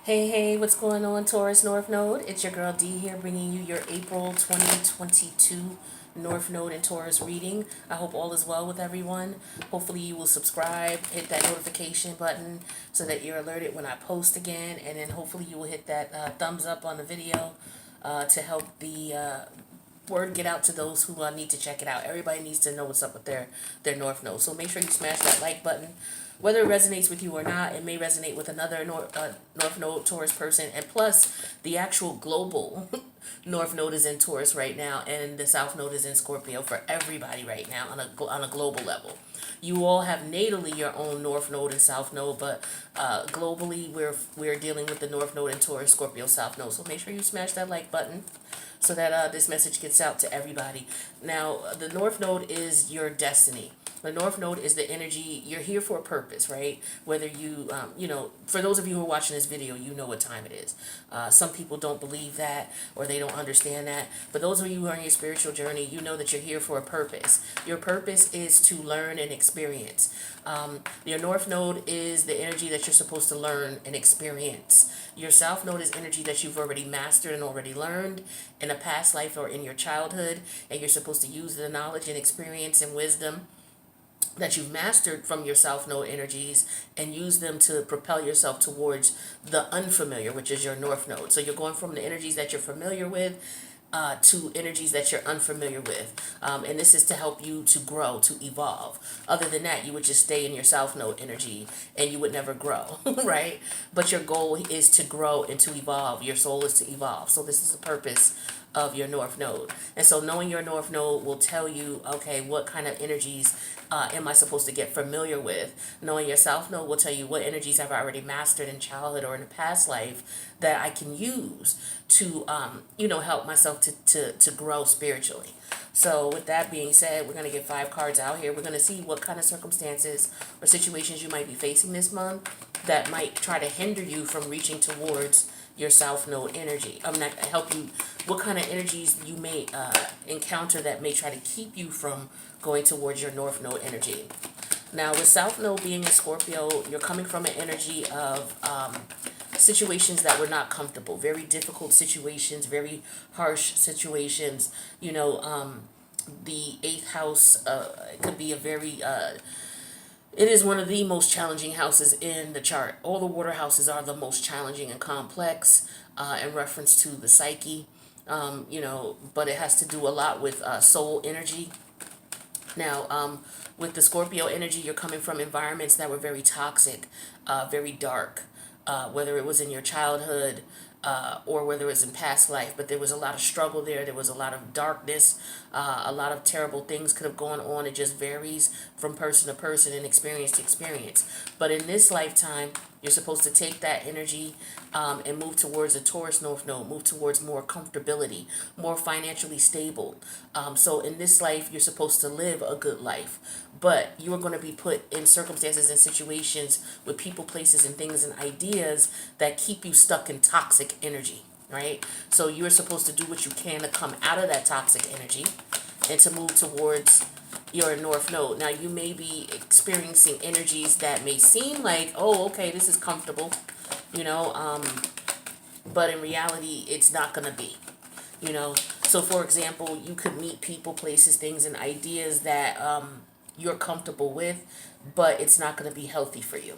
Hey, what's going on, Taurus North Node? It's your girl D here, bringing you your April 2022 North Node and Taurus reading. I hope all is well with everyone. Hopefully you will subscribe, hit that notification button so that you're alerted when I post again, and then hopefully you will hit that thumbs up on the video to help the word get out to those who need to check it out. Everybody needs to know what's up with their North Node. So make sure you smash that like button. Whether it resonates with you or not, it may resonate with another North Node Taurus person. And plus, the actual global North Node is in Taurus right now, and the South Node is in Scorpio for everybody right now on a global level. You all have natally your own North Node and South Node, but globally we're dealing with the North Node and Taurus, Scorpio, South Node. So make sure you smash that like button so that this message gets out to everybody. Now, the North Node is your destiny. The North Node is the energy. You're here for a purpose, right? Whether you, for those of you who are watching this video, you know what time it is. Some people don't believe that or they don't understand that. But those of you who are on your spiritual journey, you know that you're here for a purpose. Your purpose is to learn and experience. Your North Node is the energy that you're supposed to learn and experience. Your South Node is energy that you've already mastered and already learned in a past life or in your childhood, and you're supposed to use the knowledge and experience and wisdom that you've mastered from your South Node energies and use them to propel yourself towards the unfamiliar, which is your North Node. So you're going from the energies that you're familiar with to energies that you're unfamiliar with. And this is to help you to grow, to evolve. Other than that, you would just stay in your South Node energy and you would never grow, right? But your goal is to grow and to evolve. Your soul is to evolve. So this is the purpose of your North Node. And so knowing your North Node will tell you, okay, what kind of energies am I supposed to get familiar with? Knowing your South Node will tell you what energies have I already mastered in childhood or in a past life that I can use to, help myself to grow spiritually. So with that being said, we're going to get 5 cards out here. We're going to see what kind of circumstances or situations you might be facing this month that might try to hinder you from reaching towards your South Node energy. I'm not help you. What kind of energies you may encounter that may try to keep you from going towards your North Node energy. Now, with South Node being a Scorpio, you're coming from an energy of situations that were not comfortable, very difficult situations, very harsh situations. The 8th house could be a very it is one of the most challenging houses in the chart. All the water houses are the most challenging and complex in reference to the psyche, but it has to do a lot with soul energy. Now, with the Scorpio energy, you're coming from environments that were very toxic, very dark, whether it was in your childhood, or whether it was in past life, but there was a lot of struggle there. There was a lot of darkness. A lot of terrible things could have gone on. It just varies from person to person and experience to experience. But in this lifetime, you're supposed to take that energy and move towards a Taurus North Node, move towards more comfortability, more financially stable. So in this life, you're supposed to live a good life. But you are going to be put in circumstances and situations with people, places, and things and ideas that keep you stuck in toxic energy, right? So you're supposed to do what you can to come out of that toxic energy and to move towards your North Node. Now, you may be experiencing energies that may seem like, oh, okay, this is comfortable, but in reality, it's not going to be, So, for example, you could meet people, places, things, and ideas that you're comfortable with, but it's not going to be healthy for you.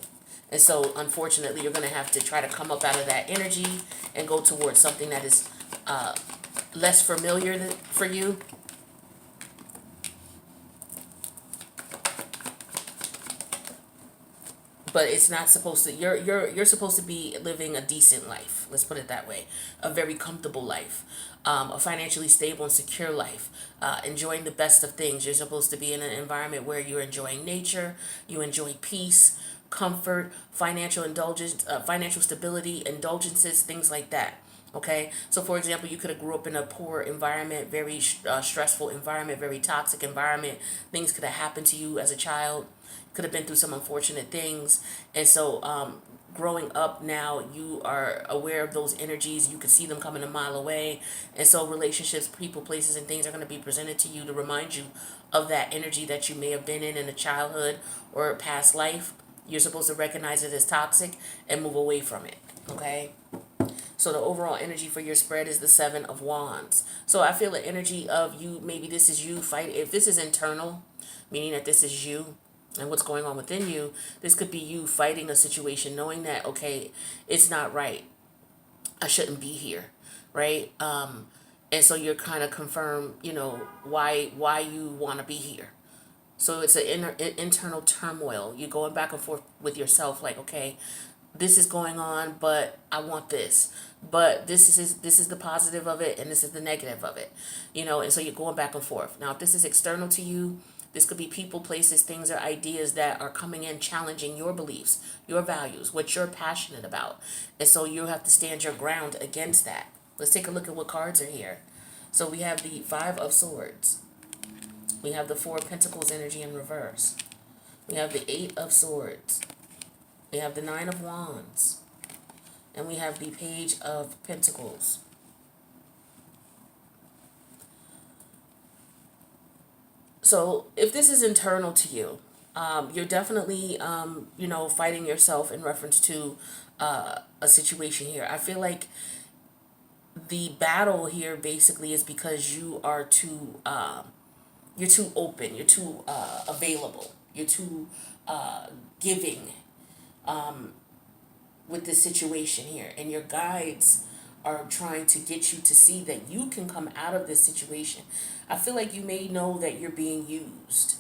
And so, unfortunately, you're going to have to try to come up out of that energy and go towards something that is less familiar for you. But it's not supposed to. You're supposed to be living a decent life. Let's put it that way. A very comfortable life, a financially stable and secure life, enjoying the best of things. You're supposed to be in an environment where you're enjoying nature, you enjoy peace, comfort, financial indulgence, financial stability, indulgences, things like that. Okay, so for example, you could have grew up in a poor environment, very stressful environment, very toxic environment. Things could have happened to you as a child. Could have been through some unfortunate things, and so growing up now, you are aware of those energies. You can see them coming a mile away, and so relationships, people, places, and things are going to be presented to you to remind you of that energy that you may have been in a childhood or a past life. You're supposed to recognize it as toxic and move away from it. Okay. So the overall energy for your spread is the Seven of Wands. So I feel the energy of you, maybe this is you fight. If this is internal, meaning that this is you and what's going on within you, this could be you fighting a situation, knowing that, okay, it's not right. I shouldn't be here, right? And so you're kind of confirm, why you want to be here. So it's an internal turmoil. You're going back and forth with yourself, like, okay, this is going on, but I want this. But this is the positive of it, and this is the negative of it, And so you're going back and forth. Now, if this is external to you, this could be people, places, things, or ideas that are coming in challenging your beliefs, your values, what you're passionate about, and so you have to stand your ground against that. Let's take a look at what cards are here. So we have the Five of Swords. We have the Four of Pentacles energy in reverse. We have the Eight of Swords. We have the Nine of Wands. And we have the Page of Pentacles. So if this is internal to you, you're definitely, fighting yourself in reference to a situation here. I feel like the battle here basically is because you're too open, you're too available, you're too giving with this situation here, and your guides are trying to get you to see that you can come out of this situation. I feel like you may know that you're being used,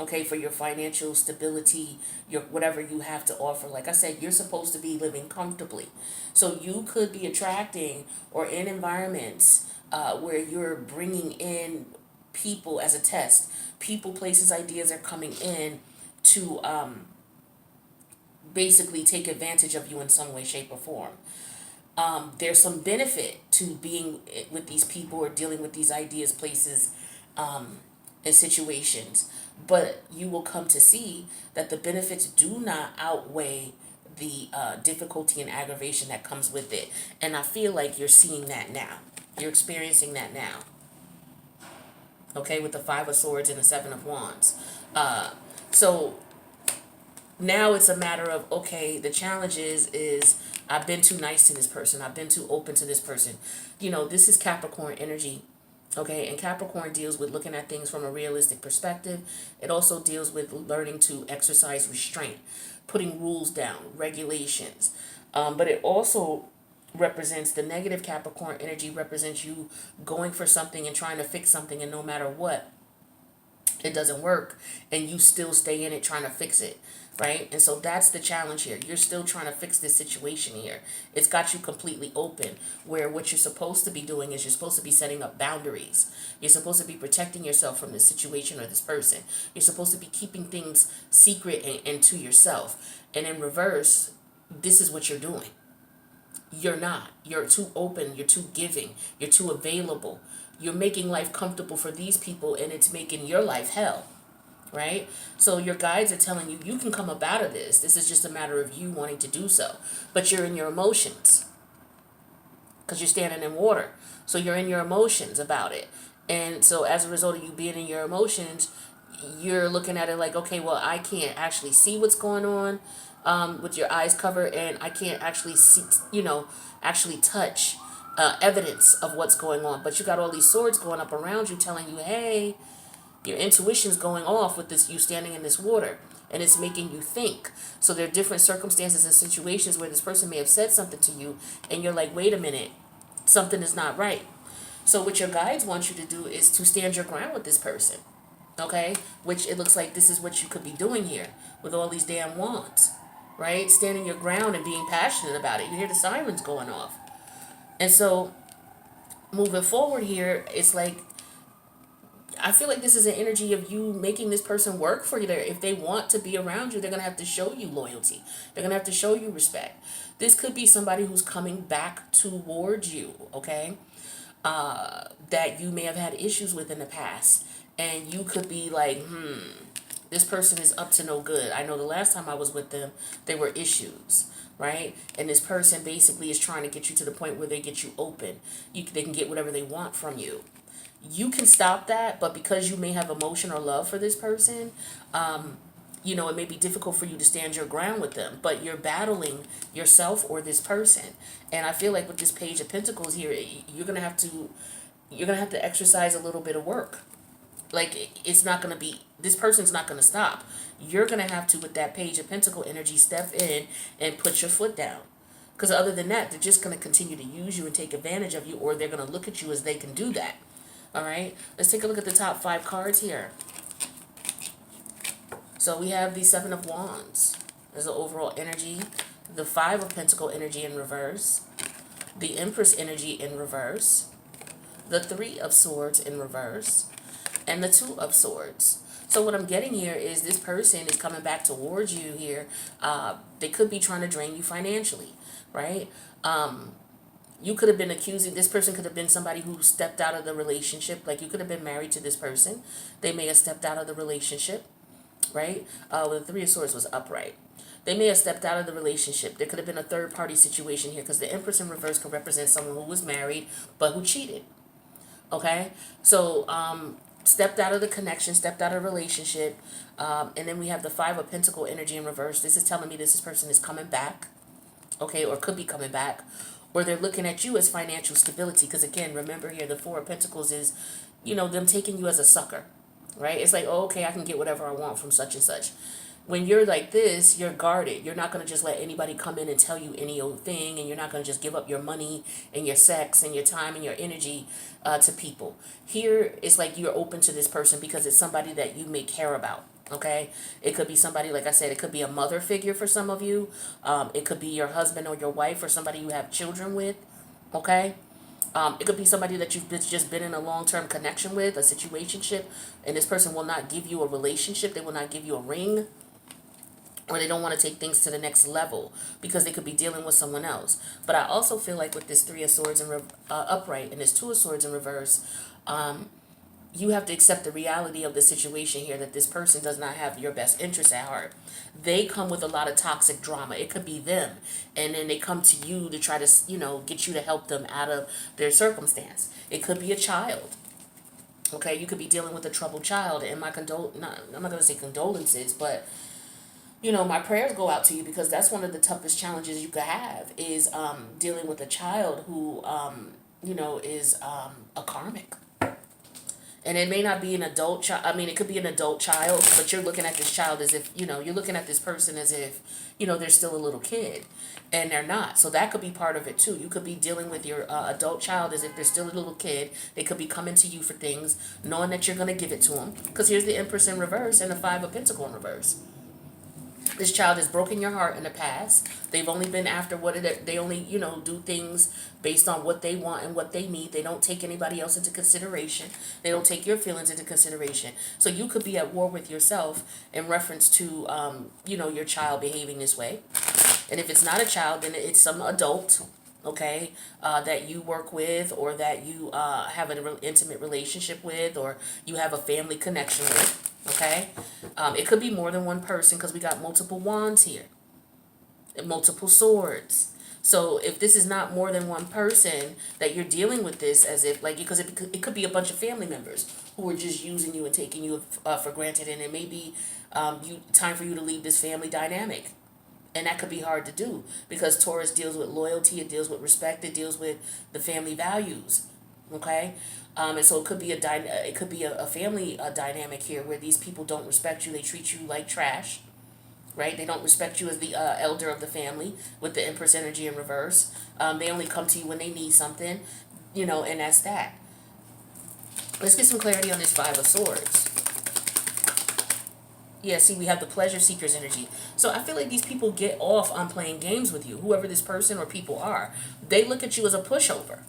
okay, for your financial stability, your whatever you have to offer. Like I said, you're supposed to be living comfortably, so you could be attracting or in environments where you're bringing in people as a test. People, places, ideas are coming in to basically take advantage of you in some way, shape, or form. There's some benefit to being with these people or dealing with these ideas, places, and situations, but you will come to see that the benefits do not outweigh the difficulty and aggravation that comes with it. And I feel like you're seeing that now. You're experiencing that now. Okay, with the Five of Swords and the Seven of Wands. So now it's a matter of, okay, the challenge is I've been too nice to this person. I've been too open to this person. This is Capricorn energy. Okay, and Capricorn deals with looking at things from a realistic perspective. It also deals with learning to exercise restraint, putting rules down, regulations. But it also represents the negative Capricorn energy, represents you going for something and trying to fix something, and no matter what, it doesn't work, and you still stay in it trying to fix it, right? And so that's the challenge here. You're still trying to fix this situation here. It's got you completely open, where what you're supposed to be doing is you're supposed to be setting up boundaries. You're supposed to be protecting yourself from this situation or this person. You're supposed to be keeping things secret and to yourself. And in reverse, this is what you're doing. You're not. You're too open. You're too giving. You're too available. You're making life comfortable for these people, and it's making your life hell, right? So your guides are telling you, you can come up out of this. This is just a matter of you wanting to do so. But you're in your emotions because you're standing in water. So you're in your emotions about it. And so as a result of you being in your emotions, you're looking at it like, okay, well, I can't actually see what's going on with your eyes covered, and I can't actually see, actually touch evidence of what's going on. But you got all these swords going up around you telling you, hey, your intuition's going off with this, you standing in this water, and it's making you think. So there are different circumstances and situations where this person may have said something to you, and you're like, wait a minute, something is not right. So what your guides want you to do is to stand your ground with this person, okay? Which it looks like this is what you could be doing here with all these damn wands, right? Standing your ground and being passionate about it. You hear the sirens going off. And so moving forward here, it's like, I feel like this is an energy of you making this person work for you. If they want to be around you, they're going to have to show you loyalty. They're going to have to show you respect. This could be somebody who's coming back towards you, okay? That you may have had issues with in the past. And you could be like, this person is up to no good. I know the last time I was with them, there were issues, right? And this person basically is trying to get you to the point where they get you open. They can get whatever they want from you. You can stop that, but because you may have emotion or love for this person, you know, it may be difficult for you to stand your ground with them, but you're battling yourself or this person. And I feel like with this Page of Pentacles here, you're gonna have to exercise a little bit of work. Like, it's not gonna be, this person's not gonna stop. You're gonna have to, with that Page of Pentacle energy, step in and put your foot down. Because other than that, they're just gonna continue to use you and take advantage of you, or they're gonna look at you as they can do that. All right, let's take a look at the top 5 cards here. So we have the Seven of Wands as the overall energy, the Five of Pentacle energy in reverse, the Empress energy in reverse, the Three of Swords in reverse, and the Two of Swords. So what I'm getting here is this person is coming back towards you here. They could be trying to drain you financially, right? You could have been accusing, this person could have been somebody who stepped out of the relationship. Like, you could have been married to this person. They may have stepped out of the relationship, right? Well, the Three of Swords was upright. They may have stepped out of the relationship. There could have been a third party situation here, because the Empress in reverse can represent someone who was married but who cheated. Okay? So, stepped out of the connection, stepped out of the relationship. And then we have the Five of Pentacle energy in reverse. This is telling me this person is coming back, okay, or could be coming back. Or they're looking at you as financial stability. Because again, remember here, the Four of Pentacles is, you know, them taking you as a sucker. Right? It's like, oh, okay, I can get whatever I want from such and such. When you're like this, you're guarded. You're not going to just let anybody come in and tell you any old thing, and you're not going to just give up your money and your sex and your time and your energy to people. Here, it's like you're open to this person because it's somebody that you may care about, okay? It could be somebody, like I said, it could be a mother figure for some of you. It could be your husband or your wife or somebody you have children with, okay? It could be somebody that you've just been in a long-term connection with, a situationship, and this person will not give you a relationship. They will not give you a ring, or they don't want to take things to the next level because they could be dealing with someone else. But I also feel like with this Three of Swords in upright and this Two of Swords in reverse, you have to accept the reality of the situation here, that this person does not have your best interest at heart. They come with a lot of toxic drama. It could be them. And then they come to you to try to, you know, get you to help them out of their circumstance. It could be a child. Okay, you could be dealing with a troubled child. And I'm not going to say condolences, but, you know, my prayers go out to you, because that's one of the toughest challenges you could have is dealing with a child who, you know, is a karmic. And it may not be an adult child. I mean, it could be an adult child, but you're looking at this child as if, you know, you're looking at this person as if, you know, they're still a little kid. And they're not. So that could be part of it too. You could be dealing with your adult child as if they're still a little kid. They could be coming to you for things, knowing that you're going to give it to them. Because here's the Empress in reverse and the Five of Pentacle in reverse. This child has broken your heart in the past. They've only been after they only, you know, do things based on what they want and what they need. They don't take anybody else into consideration. They don't take your feelings into consideration. So you could be at war with yourself in reference to, you know, your child behaving this way. And if it's not a child, then it's some adult, okay, that you work with, or that you have an intimate relationship with, or you have a family connection with. Okay, it could be more than one person, because we got multiple wands here and multiple swords. So if this is not more than one person that you're dealing with this as if, like, because it could be a bunch of family members who are just using you and taking you for granted, and it may be time for you to leave this family dynamic. And that could be hard to do, because Taurus deals with loyalty, it deals with respect, it deals with the family values. Okay, and so it could be a family dynamic here, where these people don't respect you. They treat you like trash, right? They don't respect you as the elder of the family, with the Empress energy in reverse. They only come to you when they need something, you know, and that's that. Let's get some clarity on this Five of Swords. Yeah, see, we have the pleasure seekers energy. So I feel like these people get off on playing games with you, whoever this person or people are. They look at you as a pushover.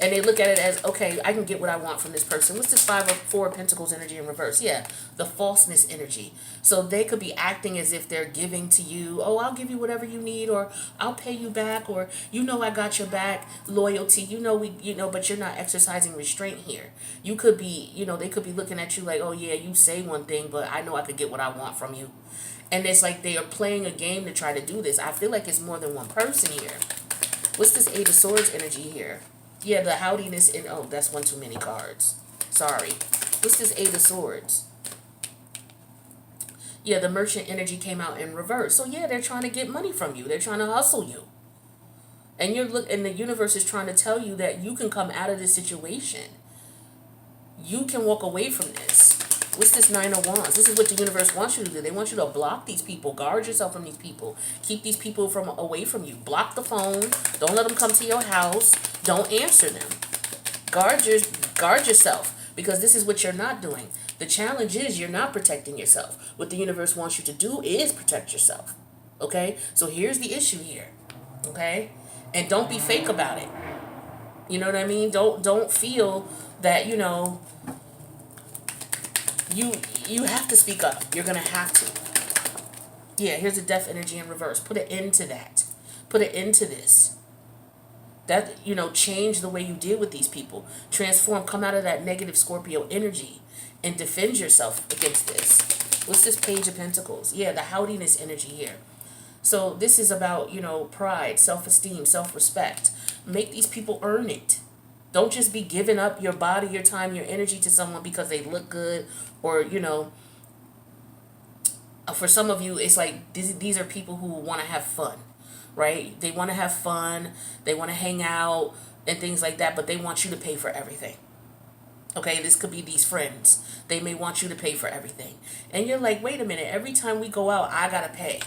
And they look at it as, okay, I can get what I want from this person. What's this Four of Pentacles energy in reverse? Yeah, the falseness energy. So they could be acting as if they're giving to you, oh, I'll give you whatever you need, or I'll pay you back, or, you know, I got your back, loyalty, you know, but you're not exercising restraint here. You could be, you know, they could be looking at you like, oh, yeah, you say one thing, but I know I could get what I want from you. And it's like they are playing a game to try to do this. I feel like it's more than one person here. What's this Eight of Swords energy here? Yeah, the howdiness in... Oh, that's one too many cards. Sorry. What's this Eight of Swords? Yeah, the Merchant energy came out in reverse. So yeah, they're trying to get money from you. They're trying to hustle you. And and the universe is trying to tell you that you can come out of this situation. You can walk away from this. What's this Nine of Wands? This is what the universe wants you to do. They want you to block these people. Guard yourself from these people. Keep these people from away from you. Block the phone. Don't let them come to your house. Don't answer them. Guard yourself, because this is what you're not doing. The challenge is you're not protecting yourself. What the universe wants you to do is protect yourself. Okay? So here's the issue here. Okay? And don't be fake about it. You know what I mean? Don't feel that, you have to speak up. You're going to have to. Yeah, here's the Death energy in reverse. Put an end to that. Put an end to this. That, change the way you deal with these people. Transform, come out of that negative Scorpio energy and defend yourself against this. What's this Page of Pentacles? Yeah, the howdiness energy here. So this is about, pride, self-esteem, self-respect. Make these people earn it. Don't just be giving up your body, your time, your energy to someone because they look good, or, for some of you, it's like these are people who want to have fun, right? They want to have fun. They want to hang out and things like that, but they want you to pay for everything. Okay, this could be these friends. They may want you to pay for everything. And you're like, wait a minute, every time we go out, I got to pay.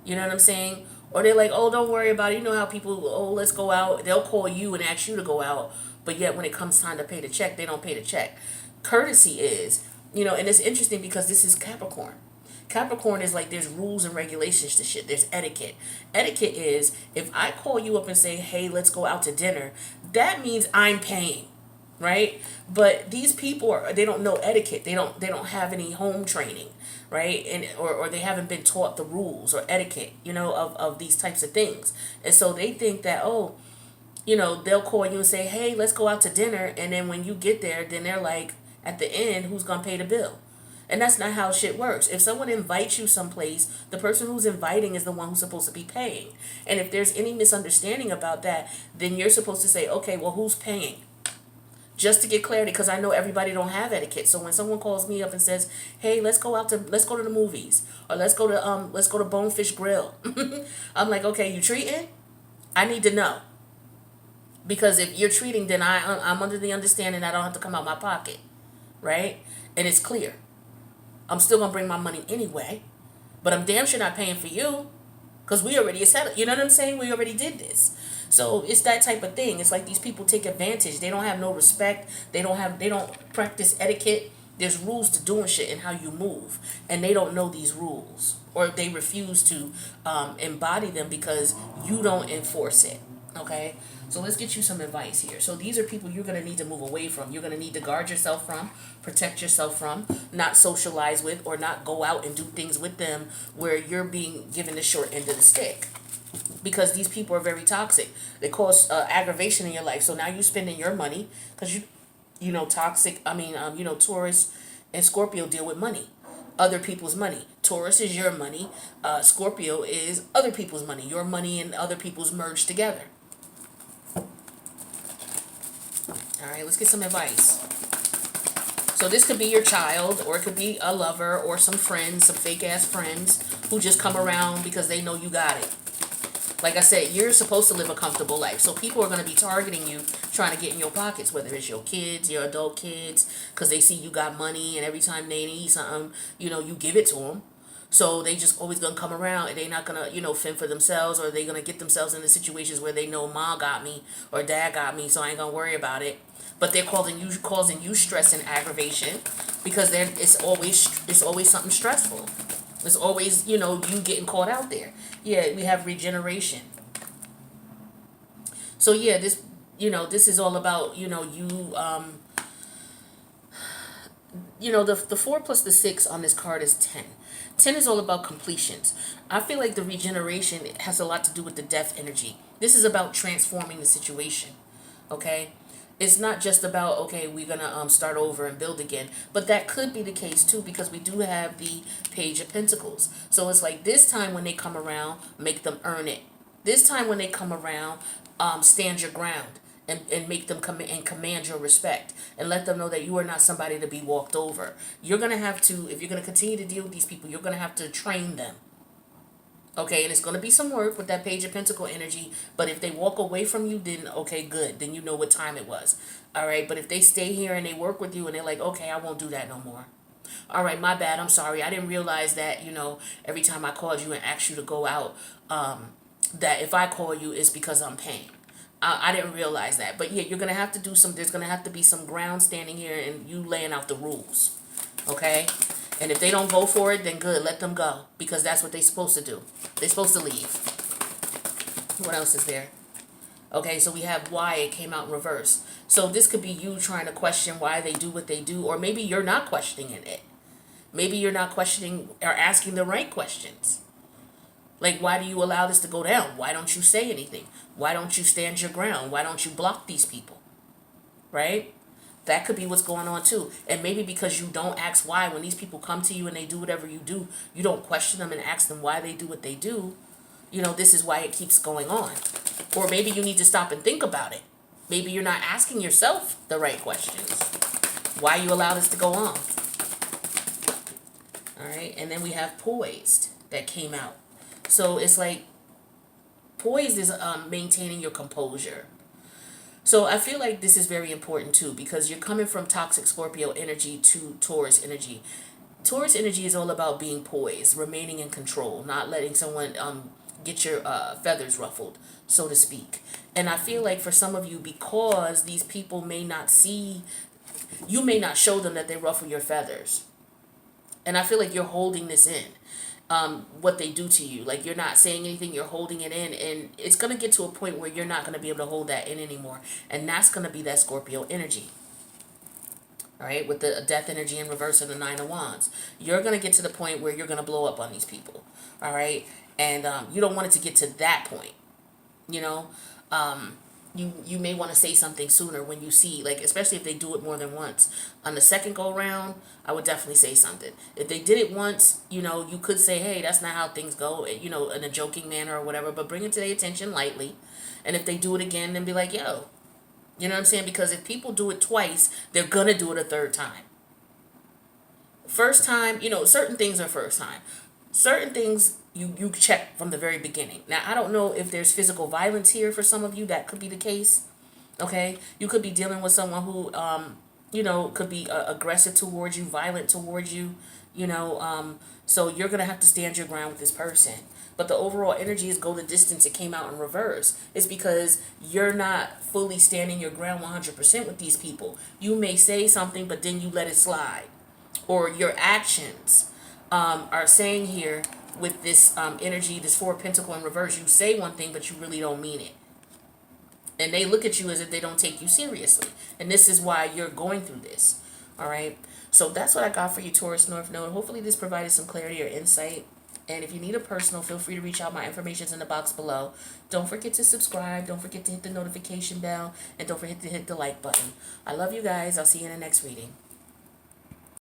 You know what I'm saying? Or they're like, oh, don't worry about it. You know how people, oh, let's go out. They'll call you and ask you to go out. But yet when it comes time to pay the check, they don't pay the check. Courtesy is, and it's interesting because this is Capricorn. Capricorn is like there's rules and regulations to shit. There's etiquette. Etiquette is if I call you up and say, hey, let's go out to dinner, that means I'm paying. Right? But these people they don't know etiquette. They don't have any home training, right? And or they haven't been taught the rules or etiquette, of these types of things. And so they think that, oh, they'll call you and say, hey, let's go out to dinner, and then when you get there, then they're like, at the end, who's gonna pay the bill? And that's not how shit works. If someone invites you someplace, the person who's inviting is the one who's supposed to be paying. And if there's any misunderstanding about that, then you're supposed to say, okay, well, who's paying? Just to get clarity, because I know everybody don't have etiquette. So when someone calls me up and says, "Hey, let's go to the movies, or let's go to Bonefish Grill," I'm like, "Okay, you treating? I need to know, because if you're treating, then I'm under the understanding I don't have to come out my pocket, right? And it's clear. I'm still gonna bring my money anyway, but I'm damn sure not paying for you, because we already settled. You know what I'm saying? We already did this." So it's that type of thing. It's like these people take advantage. They don't have no respect. They don't practice etiquette. There's rules to doing shit and how you move. And they don't know these rules. Or they refuse to embody them because you don't enforce it. Okay? So let's get you some advice here. So these are people you're going to need to move away from. You're going to need to guard yourself from, protect yourself from, not socialize with, or not go out and do things with them where you're being given the short end of the stick. Because these people are very toxic. They cause aggravation in your life. So now you're spending your money because Taurus and Scorpio deal with money, other people's money. Taurus is your money. Scorpio is other people's money. Your money and other people's merged together. All right, let's get some advice. So this could be your child, or it could be a lover, or some friends, some fake ass friends who just come around because they know you got it. Like I said, you're supposed to live a comfortable life. So people are going to be targeting you, trying to get in your pockets, whether it's your kids, your adult kids, because they see you got money, and every time they need something, you give it to them. So they just always going to come around, and they're not going to, fend for themselves, or they're going to get themselves into situations where they know mom got me or dad got me, so I ain't going to worry about it. But they're causing you stress and aggravation because it's always something stressful. It's always, you getting caught out there. Yeah, we have regeneration. So yeah, this is all about, the 4 plus the 6 on this card is 10. 10 is all about completions. I feel like the regeneration has a lot to do with the death energy. This is about transforming the situation. Okay? It's not just about, okay, we're going to start over and build again. But that could be the case, too, because we do have the Page of Pentacles. So it's like this time when they come around, make them earn it. This time when they come around, stand your ground and make them come and command your respect and let them know that you are not somebody to be walked over. You're going to have to, if you're going to continue to deal with these people, you're going to have to train them. Okay, and it's going to be some work with that Page of Pentacle energy, but if they walk away from you, then okay, good. Then you know what time it was. All right, but if they stay here and they work with you and they're like, okay, I won't do that no more. All right, my bad, I'm sorry. I didn't realize that, every time I called you and asked you to go out, that if I call you, it's because I'm paying. I didn't realize that. But yeah, you're going to have to do there's going to have to be some ground standing here and you laying out the rules. Okay? And if they don't go for it, then good, let them go. Because that's what they're supposed to do. They're supposed to leave. What else is there? Okay, so we have why it came out in reverse. So this could be you trying to question why they do what they do. Or maybe you're not questioning it. Maybe you're not questioning or asking the right questions. Like, why do you allow this to go down? Why don't you say anything? Why don't you stand your ground? Why don't you block these people? Right? That could be what's going on too. And maybe because you don't ask why, when these people come to you and they do whatever you do, you don't question them and ask them why they do what they do. This is why it keeps going on. Or maybe you need to stop and think about it. Maybe you're not asking yourself the right questions. Why you allow this to go on? All right. And then we have poised that came out. So it's like poised is maintaining your composure. So I feel like this is very important too, because you're coming from toxic Scorpio energy to Taurus energy. Taurus energy is all about being poised, remaining in control, not letting someone get your feathers ruffled, so to speak. And I feel like for some of you, because these people may not see, you may not show them that they ruffle your feathers. And I feel like you're holding this in. What they do to you, like you're not saying anything, you're holding it in, and it's going to get to a point where you're not going to be able to hold that in anymore, and that's going to be that Scorpio energy. All right, with the death energy in reverse of the Nine of Wands, you're going to get to the point where you're going to blow up on these people. All right, and you don't want it to get to that point. You may want to say something sooner when you see, like, especially if they do it more than once. On the second go round, I would definitely say something. If they did it once, you could say, hey, that's not how things go, in a joking manner or whatever, but bring it to their attention lightly. And if they do it again, then be like, yo, you know what I'm saying? Because if people do it twice, they're going to do it a third time. First time, certain things are first time. Certain things you check from the very beginning. Now, I don't know if there's physical violence here for some of you. That could be the case. Okay? You could be dealing with someone who, could be aggressive towards you, violent towards you, so you're going to have to stand your ground with this person. But the overall energy is go the distance. It came out in reverse. It's because you're not fully standing your ground 100% with these people. You may say something, but then you let it slide. Or your actions are saying here with this energy, this Four of Pentacle in reverse, you say one thing, but you really don't mean it. And they look at you as if they don't take you seriously. And this is why you're going through this. All right. So that's what I got for you, Taurus North Node. Hopefully this provided some clarity or insight. And if you need a personal, feel free to reach out. My information's in the box below. Don't forget to subscribe. Don't forget to hit the notification bell. And don't forget to hit the like button. I love you guys. I'll see you in the next reading.